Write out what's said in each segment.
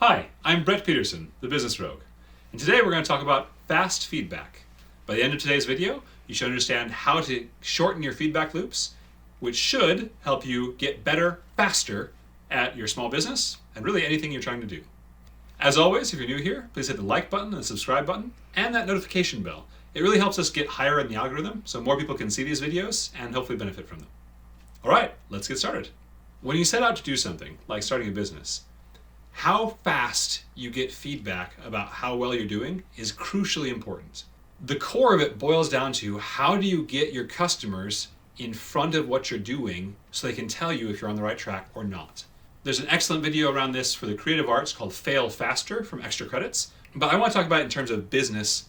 Hi, I'm Brett Peterson, the Business Rogue, and today we're going to talk about fast feedback. By the end of today's video, you should understand how to shorten your feedback loops, which should help you get better, faster at your small business and really anything you're trying to do. As always, if you're new here, please hit the like button and the subscribe button and that notification bell. It really helps us get higher in the algorithm so more people can see these videos and hopefully benefit from them. All right, let's get started. When you set out to do something, like starting a business, how fast you get feedback about how well you're doing is crucially important. The core of it boils down to how do you get your customers in front of what you're doing so they can tell you if you're on the right track or not. There's an excellent video around this for the creative arts called Fail Faster from Extra Credits, but I want to talk about it in terms of business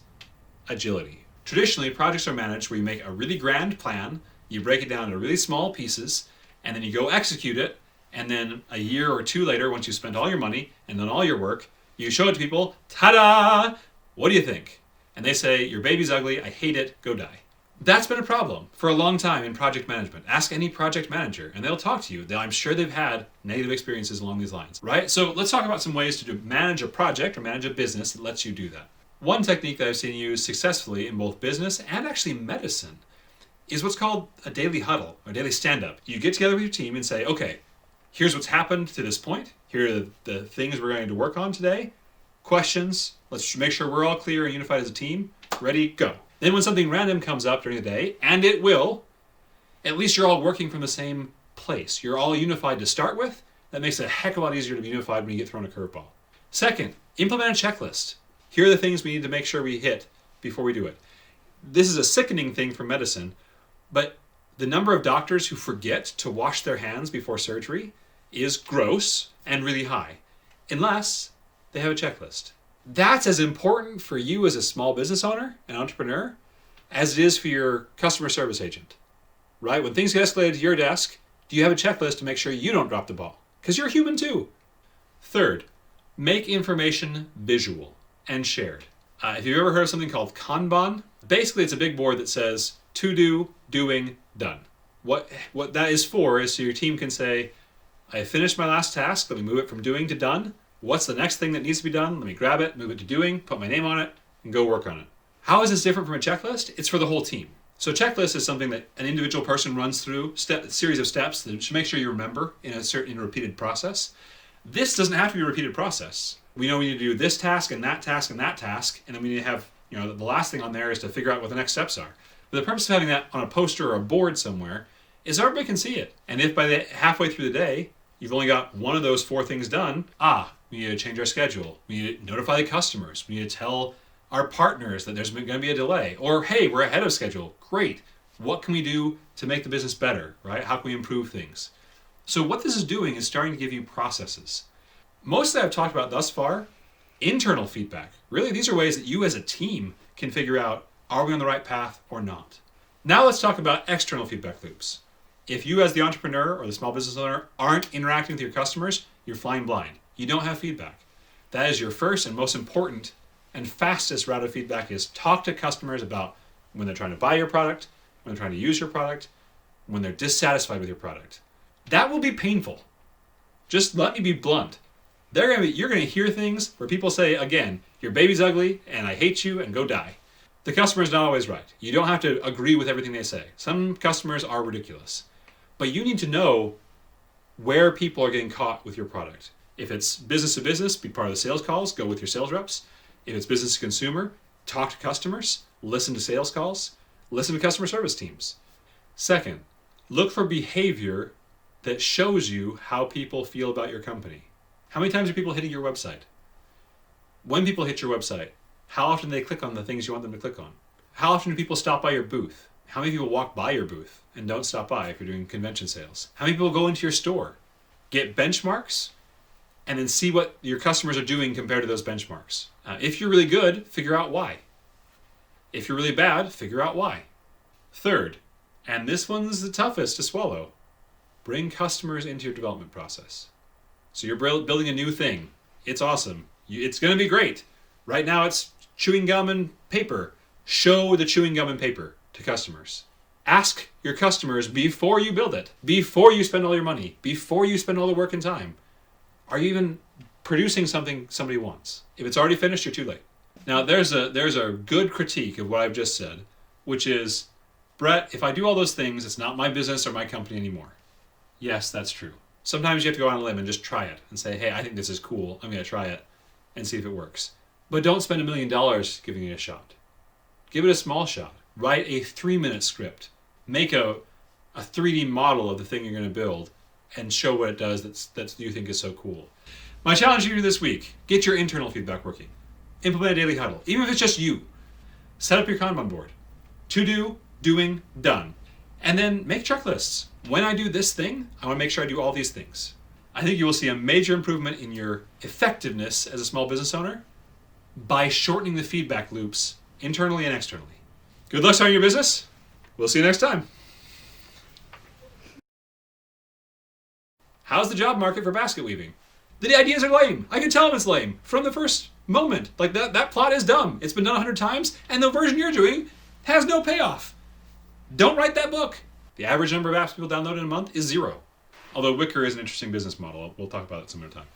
agility. Traditionally, projects are managed where you make a really grand plan, you break it down into really small pieces, and then you go execute it. And then a year or two later, once you've spent all your money and done all your work, you show it to people, ta-da! What do you think? And they say, your baby's ugly, I hate it, go die. That's been a problem for a long time in project management. Ask any project manager and they'll talk to you. I'm sure they've had negative experiences along these lines, right? So let's talk about some ways to manage a project or manage a business that lets you do that. One technique that I've seen used successfully in both business and actually medicine is what's called a daily huddle or daily stand-up. You get together with your team and say, okay, here's what's happened to this point. Here are the things we're going to work on today. Questions. Let's make sure we're all clear and unified as a team. Ready, go. Then when something random comes up during the day, and it will, at least you're all working from the same place. You're all unified to start with. That makes it a heck of a lot easier to be unified when you get thrown a curveball. Second, implement a checklist. Here are the things we need to make sure we hit before we do it. This is a sickening thing for medicine, but the number of doctors who forget to wash their hands before surgery is gross and really high, unless they have a checklist. That's as important for you as a small business owner, an entrepreneur, as it is for your customer service agent, right? When things get escalated to your desk, do you have a checklist to make sure you don't drop the ball? Because you're human too. Third, make information visual and shared. If you've ever heard of something called Kanban, basically it's a big board that says to do, doing, done. What that is for is so your team can say, I finished my last task, let me move it from doing to done. What's the next thing that needs to be done? Let me grab it, move it to doing, put my name on it, and go work on it. How is this different from a checklist? It's for the whole team. So a checklist is something that an individual person runs through, a series of steps that should make sure you remember in a certain repeated process. This doesn't have to be a repeated process. We know we need to do this task and that task and that task, and then we need to have, the last thing on there is to figure out what the next steps are. But the purpose of having that on a poster or a board somewhere is everybody can see it. And if by the halfway through the day, you've only got one of those 4 things done, we need to change our schedule. We need to notify the customers. We need to tell our partners that there's going to be a delay. Or, hey, we're ahead of schedule. Great. What can we do to make the business better, right? How can we improve things? So what this is doing is starting to give you processes. Most that I've talked about thus far, internal feedback. Really, these are ways that you as a team can figure out, are we on the right path or not? Now let's talk about external feedback loops. If you as the entrepreneur or the small business owner aren't interacting with your customers, you're flying blind. You don't have feedback. That is your first and most important and fastest route of feedback is talk to customers about when they're trying to buy your product, when they're trying to use your product, when they're dissatisfied with your product. That will be painful. Just let me be blunt. You're going to hear things where people say, again, your baby's ugly and I hate you and go die. The customer's not always right. You don't have to agree with everything they say. Some customers are ridiculous. But you need to know where people are getting caught with your product. If it's business to business, be part of the sales calls, go with your sales reps. If it's business to consumer, talk to customers, listen to sales calls, listen to customer service teams. Second, look for behavior that shows you how people feel about your company. How many times are people hitting your website? When people hit your website, how often do they click on the things you want them to click on? How often do people stop by your booth? How many people walk by your booth and don't stop by if you're doing convention sales? How many people go into your store, get benchmarks, and then see what your customers are doing compared to those benchmarks? If you're really good, figure out why. If you're really bad, figure out why. Third, and this one's the toughest to swallow, bring customers into your development process. So you're building a new thing. It's awesome. It's going to be great. Right now it's chewing gum and paper. Show the chewing gum and paper to customers. Ask your customers before you build it, before you spend all your money, before you spend all the work and time, are you even producing something somebody wants. If it's already finished, you're too late. Now, there's a good critique of what I've just said, which is, Brett, if I do all those things, it's not my business or my company anymore. Yes, that's true. Sometimes you have to go on a limb and just try it and say, hey, I think this is cool. I'm going to try it and see if it works. But don't spend $1 million giving it a shot. Give it a small shot. Write a 3-minute script. Make a 3D model of the thing you're going to build and show what it does that you think is so cool. My challenge to you this week, get your internal feedback working. Implement a daily huddle, even if it's just you. Set up your Kanban board. To do, doing, done. And then make checklists. When I do this thing, I want to make sure I do all these things. I think you will see a major improvement in your effectiveness as a small business owner by shortening the feedback loops internally and externally. Good luck starting your business. We'll see you next time. How's the job market for basket weaving? The ideas are lame. I can tell them it's lame from the first moment. Like that plot is dumb. It's been done 100 times, and the version you're doing has no payoff. Don't write that book. The average number of apps people download in a month is 0. Although Wicker is an interesting business model. We'll talk about it some other time.